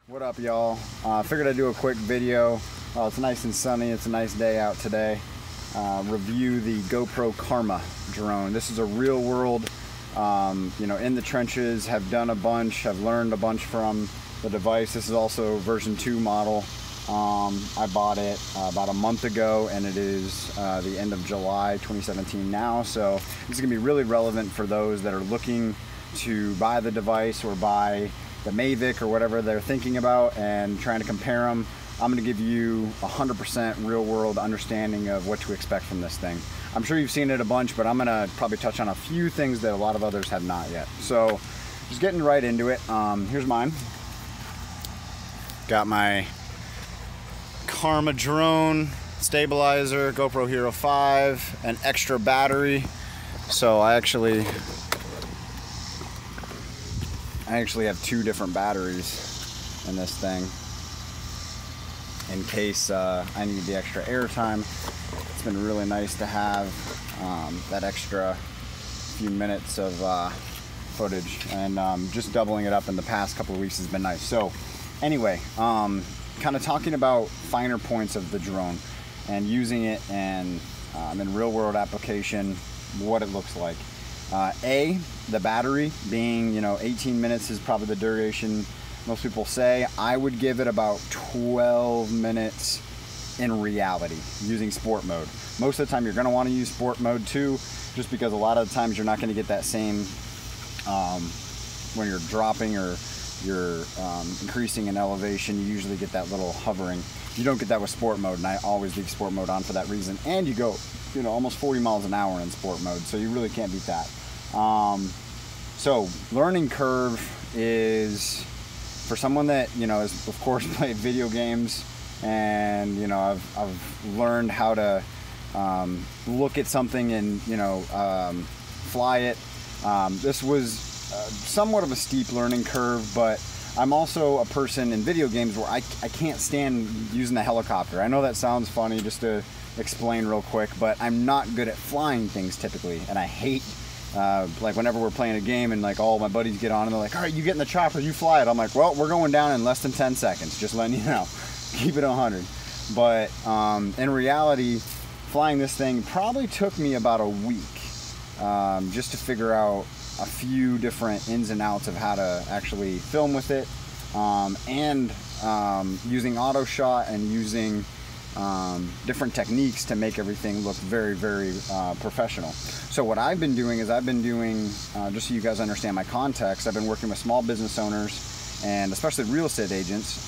What up, y'all? Figured I'd do a quick video. It's nice and sunny. It's a nice day out today. Review the GoPro Karma drone. This is a real world, in the trenches, have done a bunch, have learned a bunch from the device. This is also version 2 model. I bought it about a month ago, and it is the end of July 2017 now. So this is gonna be really relevant for those that are looking to buy the device or buy the Mavic or whatever they're thinking about and trying to compare them. I'm going to give you 100% real world understanding of what to expect from this thing. I'm sure you've seen it a bunch, but I'm going to probably touch on a few things that a lot of others have not yet. So just getting right into it. Here's mine. Got my Karma drone stabilizer, GoPro Hero 5, an extra battery. So I actually have 2 different batteries in this thing in case I need the extra air time. It's been really nice to have that extra few minutes of footage, and just doubling it up in the past couple of weeks has been nice. So anyway, kind of talking about finer points of the drone and using it and in real world application, what it looks like. The battery being, 18 minutes is probably the duration most people say. I would give it about 12 minutes in reality using sport mode. Most of the time you're going to want to use sport mode too, just because a lot of the times you're not going to get that same when you're dropping or you're increasing in elevation. You usually get that little hovering. You don't get that with sport mode, and I always leave sport mode on for that reason. And you go almost 40 miles an hour in sport mode, so you really can't beat that. So learning curve is for someone that has of course played video games, and I've learned how to look at something and fly it. This was somewhat of a steep learning curve, but I'm also a person in video games where I can't stand using the helicopter. I know that sounds funny, just to explain real quick, but I'm not good at flying things typically, and I hate like whenever we're playing a game and like all my buddies get on and they're like, all right, you get in the chopper, you fly it. I'm like, well, we're going down in less than 10 seconds, just letting you know. Keep it 100. But in reality, flying this thing probably took me about a week just to figure out a few different ins and outs of how to actually film with it, and using auto shot and using different techniques to make everything look very, very professional. So what I've been doing is just so you guys understand my context, I've been working with small business owners and especially real estate agents,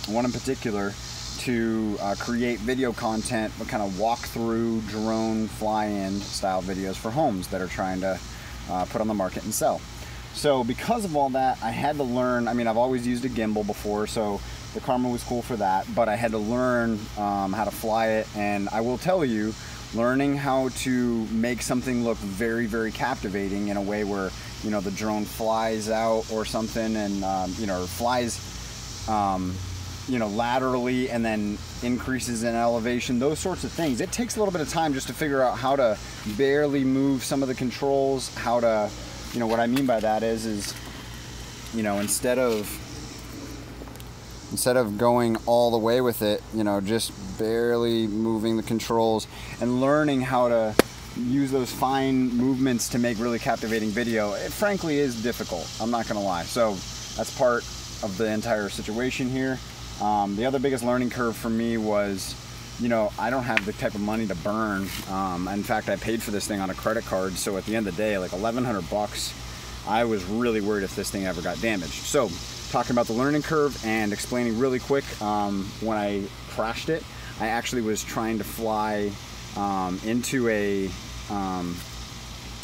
one in particular, to create video content, but kind of walk through drone fly-in style videos for homes that are trying to put on the market and sell. So because of all that, I had to learn. I've always used a gimbal before, so the Karma was cool for that, but I had to learn how to fly it. And I will tell you, learning how to make something look very, very captivating in a way where, the drone flies out or something and, or flies, laterally and then increases in elevation, those sorts of things. It takes a little bit of time just to figure out how to barely move some of the controls, how to, what I mean by that is instead of going all the way with it, just barely moving the controls and learning how to use those fine movements to make really captivating video, it frankly is difficult. I'm not gonna lie. So that's part of the entire situation here. The other biggest learning curve for me was, I don't have the type of money to burn. In fact, I paid for this thing on a credit card. So at the end of the day, like $1,100, I was really worried if this thing ever got damaged. So talking about the learning curve and explaining really quick, when I crashed it, I actually was trying to fly into a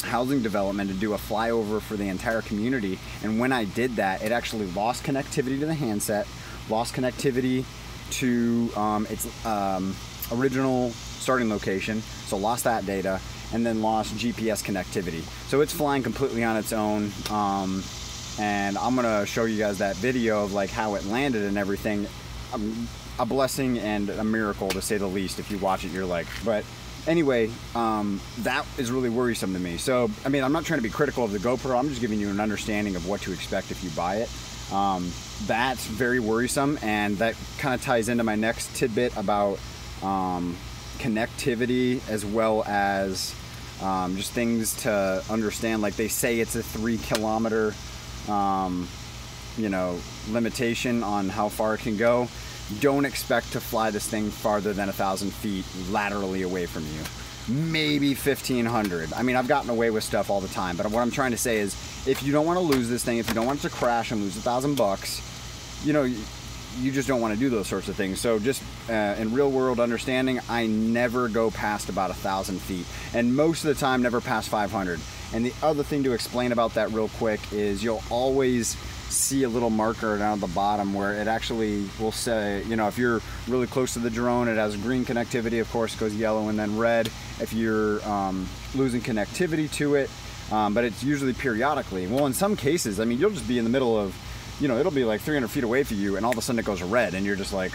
housing development to do a flyover for the entire community. And when I did that, it actually lost connectivity to the handset, lost connectivity to its original starting location, so lost that data, and then lost GPS connectivity. So it's flying completely on its own. And I'm gonna show you guys that video of like how it landed and everything. A blessing and a miracle, to say the least. If you watch it, you're like, but anyway, that is really worrisome to me. So I'm not trying to be critical of the GoPro. I'm just giving you an understanding of what to expect if you buy it. That's very worrisome, and that kind of ties into my next tidbit about connectivity, as well as just things to understand. Like, they say it's a 3 kilometer you know, limitation on how far it can go. Don't expect to fly this thing farther than 1,000 feet laterally away from you. Maybe 1,500. I mean, I've gotten away with stuff all the time, but what I'm trying to say is, if you don't want to lose this thing, if you don't want it to crash and lose $1,000, you know, you just don't want to do those sorts of things. So just in real world understanding, I never go past about 1,000 feet, and most of the time never past 500. And the other thing to explain about that real quick is, you'll always see a little marker down at the bottom where it actually will say, you know, if you're really close to the drone, it has green connectivity, of course, goes yellow and then red if you're losing connectivity to it, but it's usually periodically. Well, in some cases, I mean, you'll just be in the middle of, you know, it'll be like 300 feet away from you, and all of a sudden it goes red, and you're just like,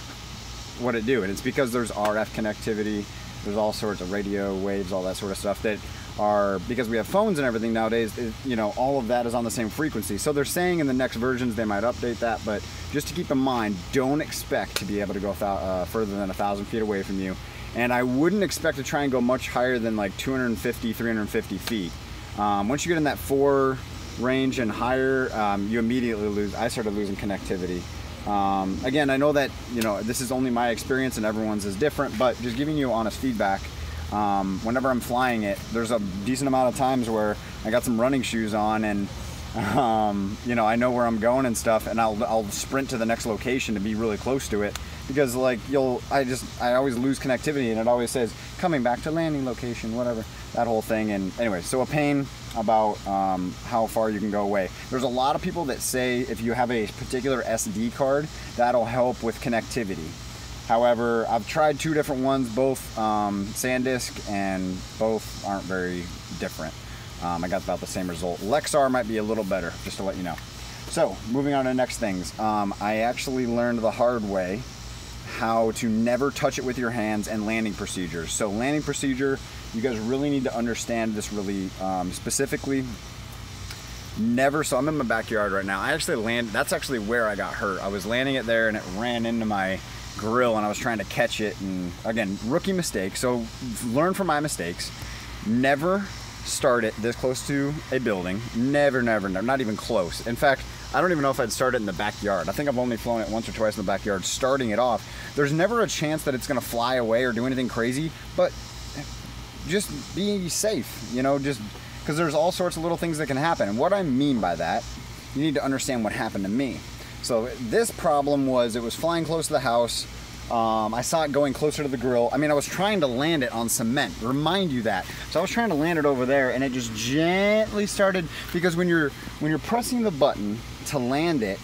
what'd it do? And it's because there's RF connectivity, there's all sorts of radio waves, all that sort of stuff that are, because we have phones and everything nowadays, you know, all of that is on the same frequency. So they're saying in the next versions they might update that, but just to keep in mind, don't expect to be able to go further than 1,000 feet away from you. And I wouldn't expect to try and go much higher than like 250, 350 feet. Once you get in that 4 range and higher, you immediately lose. I started losing connectivity. Again, I know that, you know, this is only my experience and everyone's is different, but just giving you honest feedback. Whenever I'm flying it, there's a decent amount of times where I got some running shoes on, and you know, I know where I'm going and stuff, and I'll sprint to the next location to be really close to it, because like I always lose connectivity, and it always says coming back to landing location, whatever, that whole thing. And anyway, so a pain about how far you can go away. There's a lot of people that say if you have a particular SD card, that'll help with connectivity. However, I've tried 2 different ones, both SanDisk, and both aren't very different. I got about the same result. Lexar might be a little better, just to let you know. So, moving on to the next things. I actually learned the hard way how to never touch it with your hands, and landing procedures. So landing procedure, you guys really need to understand this really specifically. Never, so I'm in my backyard right now. I actually that's actually where I got hurt. I was landing it there, and it ran into my grill, and I was trying to catch it, and again, rookie mistake. So learn from my mistakes. Never start it this close to a building. Never, never, never, not even close. In fact, I don't even know if I'd start it in the backyard. I think I've only flown it once or twice in the backyard, starting it off. There's never a chance that it's gonna fly away or do anything crazy, but just be safe, you know, just because there's all sorts of little things that can happen. And what I mean by that, you need to understand what happened to me. So this problem was, it was flying close to the house. I saw it going closer to the grill. I mean, I was trying to land it on cement, remind you that. So I was trying to land it over there, and it just gently started, because when you're pressing the button to land it,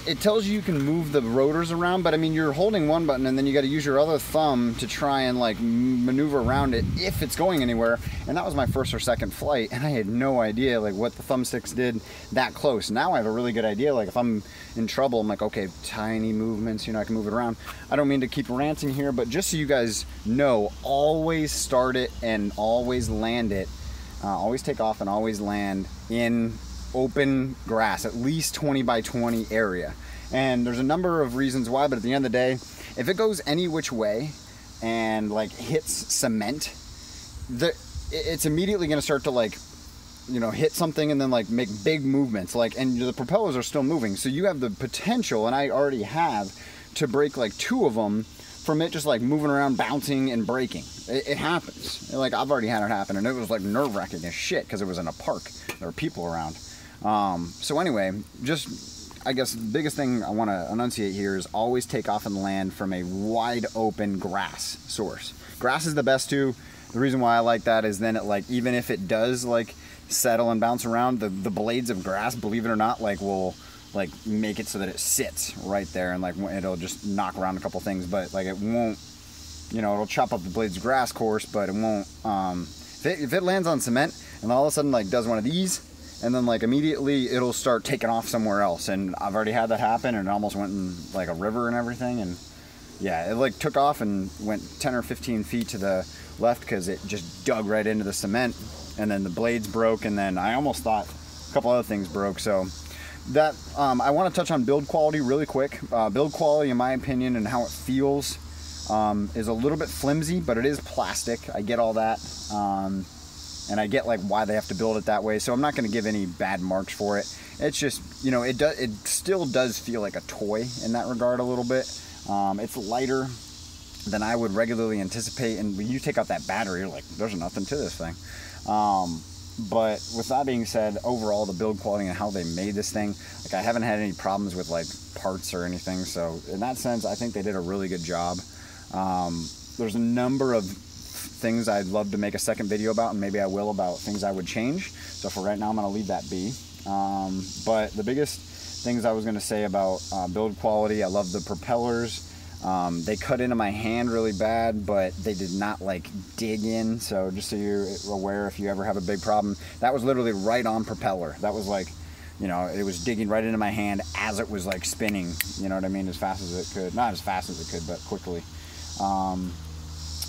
it tells you can move the rotors around, but I mean, you're holding one button, and then you got to use your other thumb to try and like maneuver around it if it's going anywhere. And that was my first or second flight, and I had no idea like what the thumbsticks did that close. Now I have a really good idea. Like if I'm in trouble, I'm like, okay, tiny movements, you know, I can move it around. I don't mean to keep ranting here, but just so you guys know, always start it and always land it. Always take off and always land in open grass, at least 20 by 20 area. And there's a number of reasons why, but at the end of the day, if it goes any which way and like hits cement, it's immediately going to start to like, you know, hit something and then like make big movements, like, and the propellers are still moving. So you have the potential, and I already have, to break like 2 of them from it just like moving around, bouncing and breaking. It happens. Like I've already had it happen, and it was like nerve-wracking as shit because it was in a park. There were people around. So anyway, just, I guess the biggest thing I want to enunciate here is always take off and land from a wide open grass source. Grass is the best too. The reason why I like that is then it, like, even if it does like settle and bounce around, the blades of grass, believe it or not, like will like make it so that it sits right there, and like it'll just knock around a couple things, but like it won't, you know, it'll chop up the blades of grass, course, but it won't, if it lands on cement and all of a sudden like does one of these, and then like immediately it'll start taking off somewhere else. And I've already had that happen, and it almost went in like a river and everything. And yeah, it like took off and went 10 or 15 feet to the left because it just dug right into the cement, and then the blades broke, and then I almost thought a couple other things broke. So that I want to touch on build quality really quick. Build quality, in my opinion, and how it feels is a little bit flimsy, but it is plastic. I get all that, and I get like why they have to build it that way. So I'm not going to give any bad marks for it. It's just, you know, it still does feel like a toy in that regard a little bit. It's lighter than I would regularly anticipate, and when you take out that battery, you're like, there's nothing to this thing. But with that being said, overall, the build quality and how they made this thing, like, I haven't had any problems with like parts or anything. So in that sense, I think they did a really good job. There's a number of things I'd love to make a second video about, and maybe I will, about things I would change. So for right now, I'm going to leave that be. But the biggest things I was going to say about build quality, I love the propellers. They cut into my hand really bad, but they did not like dig in. So just so you're aware, if you ever have a big problem, that was literally right on propeller. That was like, you know, it was digging right into my hand as it was like spinning, you know what I mean, as fast as it could. Not as fast as it could, but quickly.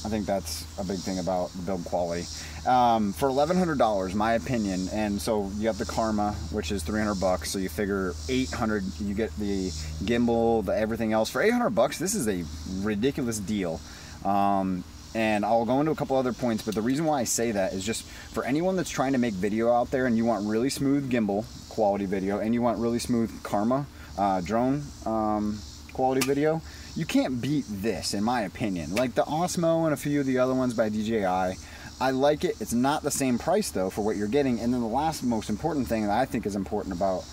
I think that's a big thing about the build quality. For $1,100, my opinion, and so you have the Karma, which is $300, so you figure $800, you get the gimbal, the everything else. For $800, this is a ridiculous deal. And I'll go into a couple other points, but the reason why I say that is just for anyone that's trying to make video out there and you want really smooth gimbal quality video and you want really smooth Karma drone quality video, you can't beat this, in my opinion. Like the Osmo and a few of the other ones by DJI, I like it. It's not the same price though for what you're getting. And then the last most important thing that I think is important about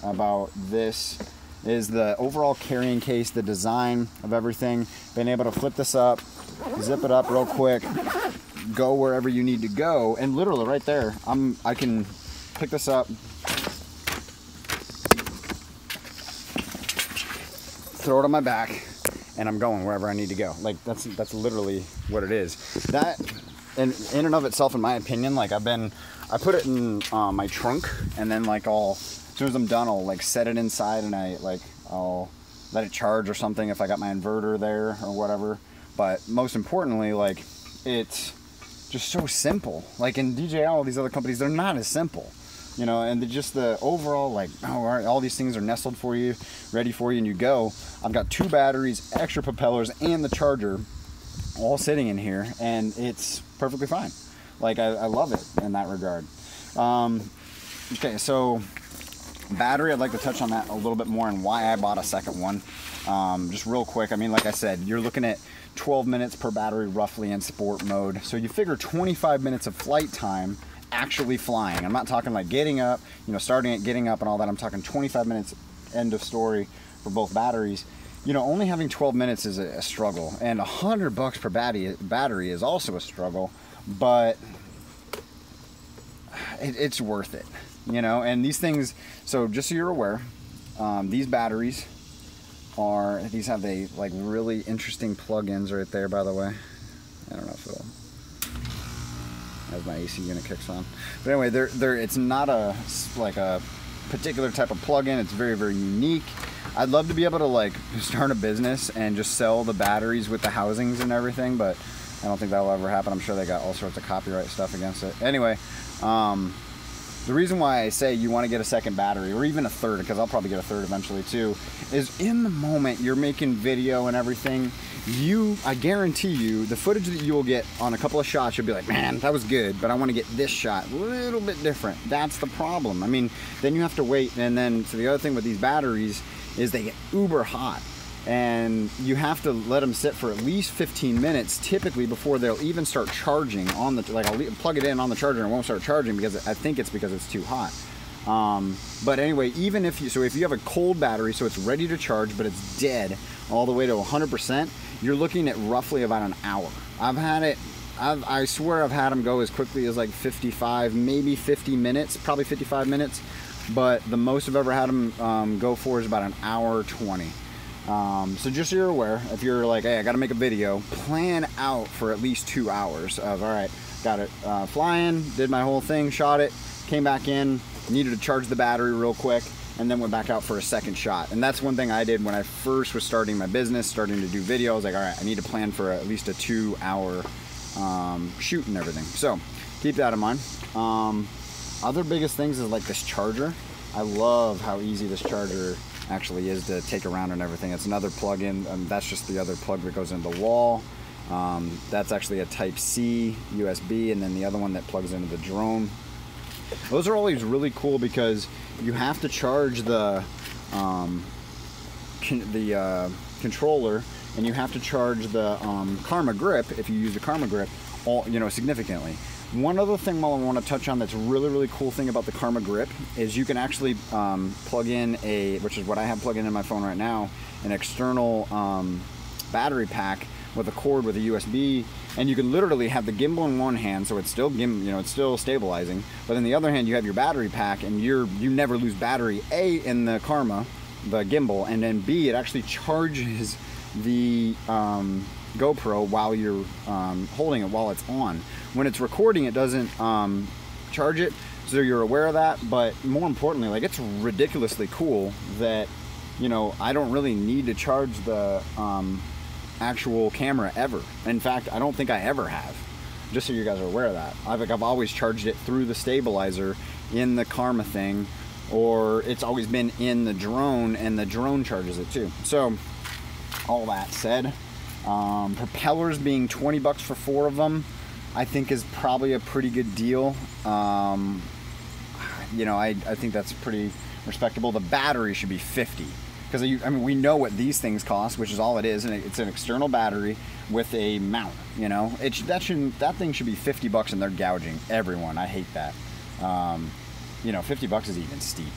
about this is the overall carrying case, the design of everything. Being able to flip this up, zip it up real quick, go wherever you need to go, and literally right there, I can pick this up, throw it on my back, and I'm going wherever I need to go. Like that's literally what it is. That, in and of itself, in my opinion, like I put it in my trunk, and then like as soon as I'm done, I'll like set it inside, and I'll let it charge or something if I got my inverter there or whatever. But most importantly, like, it's just so simple. Like in DJI, all these other companies, they're not as simple. You know, and just the overall, like, oh, all these things are nestled for you, ready for you, and you go. I've got 2 batteries, extra propellers, and the charger all sitting in here, and it's perfectly fine. Like, I love it in that regard. Okay, so battery, I'd like to touch on that a little bit more and why I bought a second one. Just real quick, I mean, like I said, you're looking at 12 minutes per battery roughly in sport mode. So you figure 25 minutes of flight time actually flying. I'm not talking like getting up, you know, starting at getting up and all that. I'm talking 25 minutes, end of story, for both batteries. You know, only having 12 minutes is a struggle, and $100 per battery is also a struggle, but it's worth it, you know. And these things, so just so you're aware, these batteries have a like really interesting plug-ins right there, by the way. I don't know if it'll, as my AC unit kicks on. But anyway, it's not like a particular type of plug-in. It's very, very unique. I'd love to be able to like start a business and just sell the batteries with the housings and everything, but I don't think that'll ever happen. I'm sure they got all sorts of copyright stuff against it. Anyway, the reason why I say you want to get a second battery, or even a third, because I'll probably get a third eventually too, is in the moment you're making video and everything, I guarantee you, the footage that you will get on a couple of shots, you'll be like, man, that was good, but I want to get this shot a little bit different. That's the problem. I mean, then you have to wait, and then, so the other thing with these batteries is they get uber hot. And you have to let them sit for at least 15 minutes typically before they'll even start charging on the, like I'll plug it in on the charger and it won't start charging because I think it's because it's too hot. But anyway, even if you have a cold battery, so it's ready to charge, but it's dead all the way to 100%, you're looking at roughly about an hour. I swear I've had them go as quickly as like 55, maybe 50 minutes, probably 55 minutes. But the most I've ever had them go for is about an hour 20. So just so you're aware, if you're like, hey, I got to make a video, plan out for at least 2 hours of, all right, got it flying, did my whole thing, shot it, came back in, needed to charge the battery real quick, and then went back out for a second shot. And that's one thing I did when I first was starting my business, starting to do video. I was like, all right, I need to plan for at least a 2 hour shoot and everything. So keep that in mind. Other biggest things is like this charger. I love how easy this charger actually is to take around and everything. It's another plug-in, and that's just the other plug that goes into the wall. That's actually a Type-C USB, and then the other one that plugs into the drone. Those are always really cool because you have to charge the controller, and you have to charge the Karma grip if you use the Karma grip, significantly. One other thing I want to touch on that's really cool thing about the Karma grip is you can actually plug in which is what I have plugged in my phone right now, an external battery pack with a cord with a USB, and you can literally have the gimbal in one hand, so it's still it's still stabilizing, but in the other hand you have your battery pack, and you never lose battery, A, in the Karma, the gimbal, and then B, it actually charges the GoPro while you're holding it while it's on. When it's recording, it doesn't charge it, so you're aware of that. But more importantly, like, it's ridiculously cool that I don't really need to charge the actual camera ever. In fact, I don't think I ever have, just so you guys are aware of that. I've always charged it through the stabilizer in the Karma thing, or it's always been in the drone, and the drone charges it too. So all that said, propellers being 20 bucks for 4 of them, I think is probably a pretty good deal. I think that's pretty respectable. The battery should be 50. Because we know what these things cost, which is all it is, and it's an external battery with a mount. That thing should be 50 bucks, and they're gouging everyone. I hate that. 50 bucks is even steep.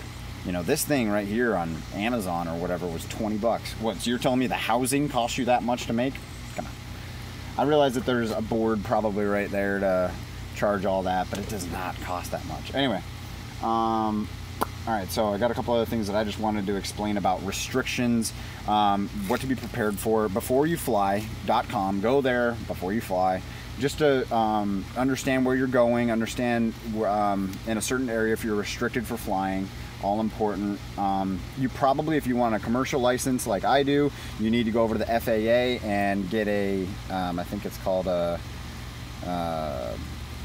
This thing right here on Amazon or whatever was 20 bucks. What? So you're telling me the housing costs you that much to make? Come on. I realize that there's a board probably right there to charge all that, but it does not cost that much. Anyway. All right, so I got a couple other things that I just wanted to explain about restrictions, what to be prepared for. BeforeyouFly.com, go there before you fly, just to understand where you're going, understand in a certain area if you're restricted for flying, all important. You probably, if you want a commercial license like I do, you need to go over to the FAA and get a, I think it's called a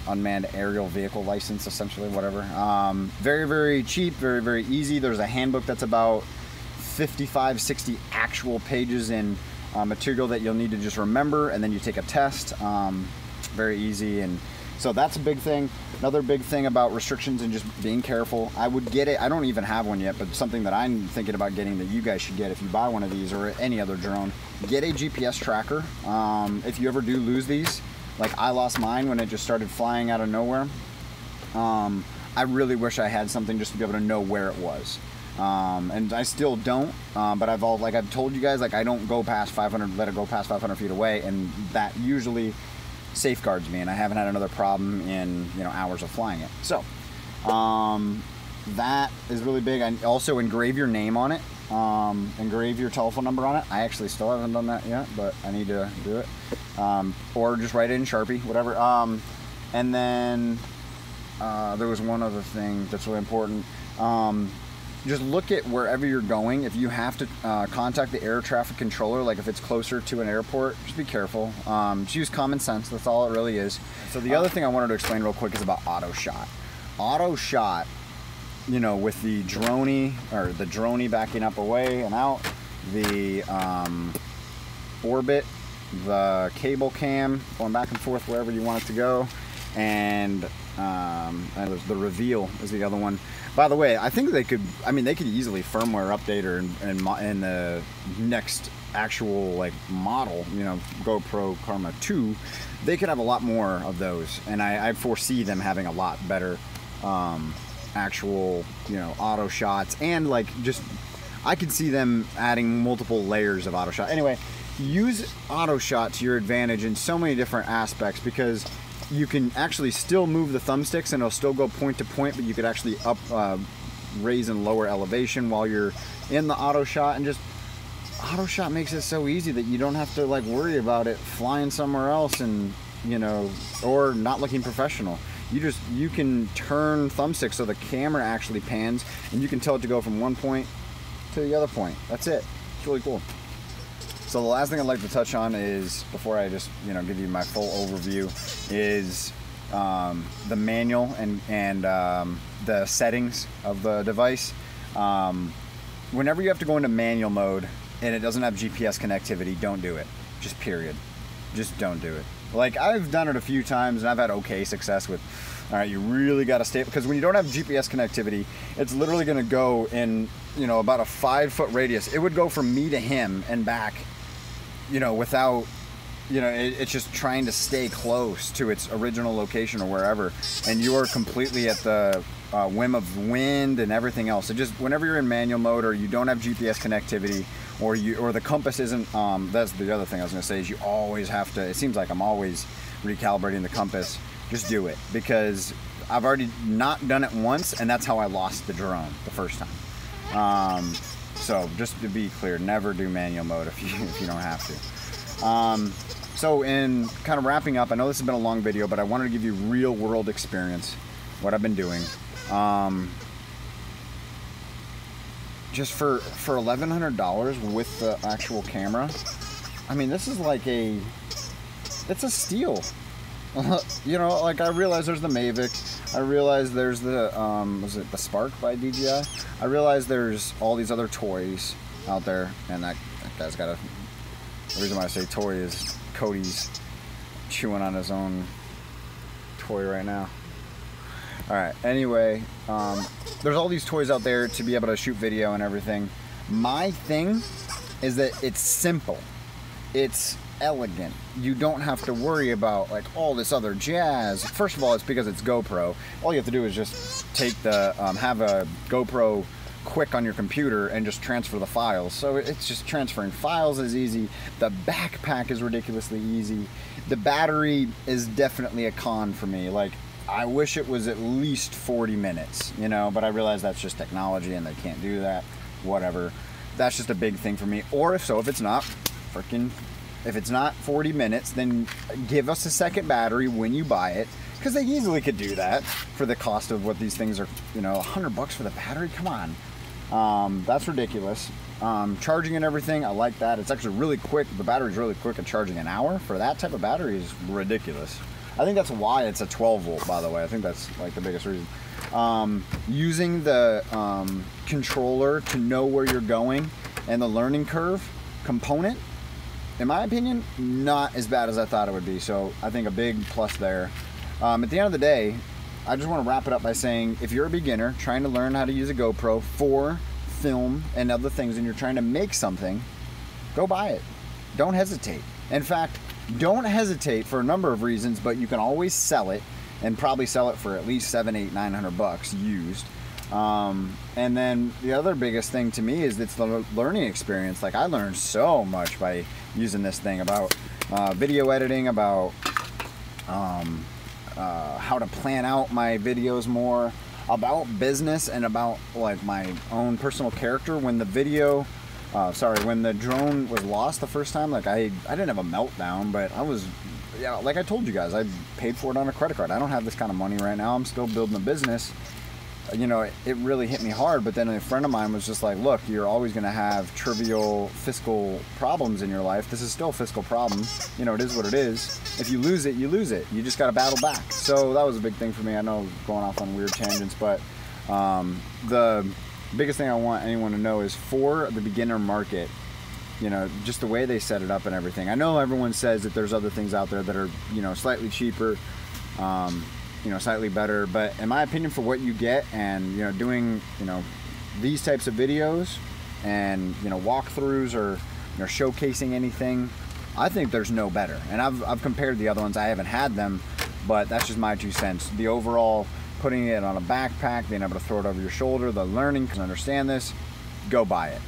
unmanned aerial vehicle license, essentially, whatever. Very cheap, very easy. There's a handbook that's about 55-60 actual pages in material that you'll need to just remember, and then you take a test. Very easy, and so that's a big thing. Another big thing about restrictions and just being careful, I would get it. I don't even have one yet, but something that I'm thinking about getting that you guys should get if you buy one of these or any other drone, get a GPS tracker. If you ever do lose these, like I lost mine when it just started flying out of nowhere. I really wish I had something just to be able to know where it was. And I still don't, but I've told you guys, like, I don't go past 500, let it go past 500 feet away, and that usually safeguards me, and I haven't had another problem in hours of flying it. So that is really big. I also engrave your name on it, engrave your telephone number on it. I actually still haven't done that yet, but I need to do it. Or just write it in Sharpie, whatever. And then there was one other thing that's really important. Just look at wherever you're going. If you have to contact the air traffic controller, like if it's closer to an airport, just be careful. Just use common sense. That's all it really is. So the other thing I wanted to explain real quick is about auto shot. Auto shot, with the droney backing up away and out, the orbit, the cable cam going back and forth wherever you want it to go, and the reveal is the other one. By the way, I think they could easily firmware update or in the next actual model, GoPro Karma 2, they could have a lot more of those, and I foresee them having a lot better actual auto shots, and I could see them adding multiple layers of auto shot. Anyway, use auto shot to your advantage in so many different aspects, because you can actually still move the thumbsticks and it'll still go point to point, but you could actually raise and lower elevation while you're in the auto shot, and just auto shot makes it so easy that you don't have to worry about it flying somewhere else and or not looking professional. You can turn thumbsticks so the camera actually pans, and you can tell it to go from one point to the other point. That's it. It's really cool. So the last thing I'd like to touch on is, before I just give you my full overview, is the manual and the settings of the device. Whenever you have to go into manual mode and it doesn't have GPS connectivity, don't do it. Just period. Just don't do it. Like, I've done it a few times and I've had okay success with, all right, you really got to stay, because when you don't have GPS connectivity, it's literally going to go in, you know, about a 5-foot radius. It would go from me to him and back, you know, without, you know, it's just trying to stay close to its original location or wherever, and you are completely at the whim of wind and everything else. So just whenever you're in manual mode, or you don't have GPS connectivity, or the compass isn't, that's the other thing I was going to say, is you always have to, it seems like I'm always recalibrating the compass. Just do it, because I've already not done it once, and that's how I lost the drone the first time. So just to be clear, never do manual mode if you don't have to. So in kind of wrapping up, I know this has been a long video, but I wanted to give you real world experience, what I've been doing. Just for $1,100 with the actual camera, I mean, this is like it's a steal. You know, like, I realize there's the Mavic, I realize there's the, was it the Spark by DJI? I realize there's all these other toys out there, and that guy's got the reason why I say toy is Cody's chewing on his own toy right now. Alright, anyway, there's all these toys out there to be able to shoot video and everything. My thing is that it's simple. It's elegant. You don't have to worry about like all this other jazz. First of all, it's because it's GoPro. All you have to do is just take the, have a GoPro quick on your computer and just transfer the files. So it's just transferring files is easy. The backpack is ridiculously easy. The battery is definitely a con for me. Like, I wish it was at least 40 minutes, you know, but I realize that's just technology and they can't do that. Whatever. That's just a big thing for me. Or if it's not, if it's not 40 minutes, then give us a second battery when you buy it, because they easily could do that for the cost of what these things are, you know, $100 for the battery. Come on. That's ridiculous. Charging and everything, I like that. It's actually really quick. The battery's really quick at charging. An hour for that type of battery is ridiculous. I think that's why it's a 12 volt, by the way. I think that's like the biggest reason. Using the controller to know where you're going and the learning curve component, in my opinion, not as bad as I thought it would be. So I think a big plus there. At the end of the day, I just want to wrap it up by saying, if you're a beginner trying to learn how to use a GoPro for film and other things, and you're trying to make something, go buy it. Don't hesitate. In fact, don't hesitate for a number of reasons, but you can always sell it, and probably sell it for at least $700, $800, $900 used. And then the other biggest thing to me is it's the learning experience. Like, I learned so much by using this thing about video editing, about how to plan out my videos more, about business, and about like my own personal character. When the video, when the drone was lost the first time, like I didn't have a meltdown, but I was, yeah, like I told you guys, I paid for it on a credit card. I don't have this kind of money right now. I'm still building a business. You know, it really hit me hard, but then a friend of mine was just like, look, you're always going to have trivial fiscal problems in your life. This is still a fiscal problem. You know, it is what it is. If you lose it, you lose it. You just got to battle back. So that was a big thing for me. I know, going off on weird tangents, but the biggest thing I want anyone to know is, for the beginner market, you know, just the way they set it up and everything. I know everyone says that there's other things out there that are, you know, slightly cheaper, you know, slightly better, but in my opinion, for what you get, and, you know, doing, you know, these types of videos and, you know, walkthroughs, or, you know, showcasing anything, I think there's no better. And I've compared the other ones. I haven't had them, but that's just my 2 cents. The overall, putting it on a backpack, being able to throw it over your shoulder, the learning, can understand this, go buy it.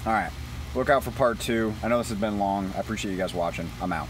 All right, look out for part 2. I know this has been long. I appreciate you guys watching. I'm out.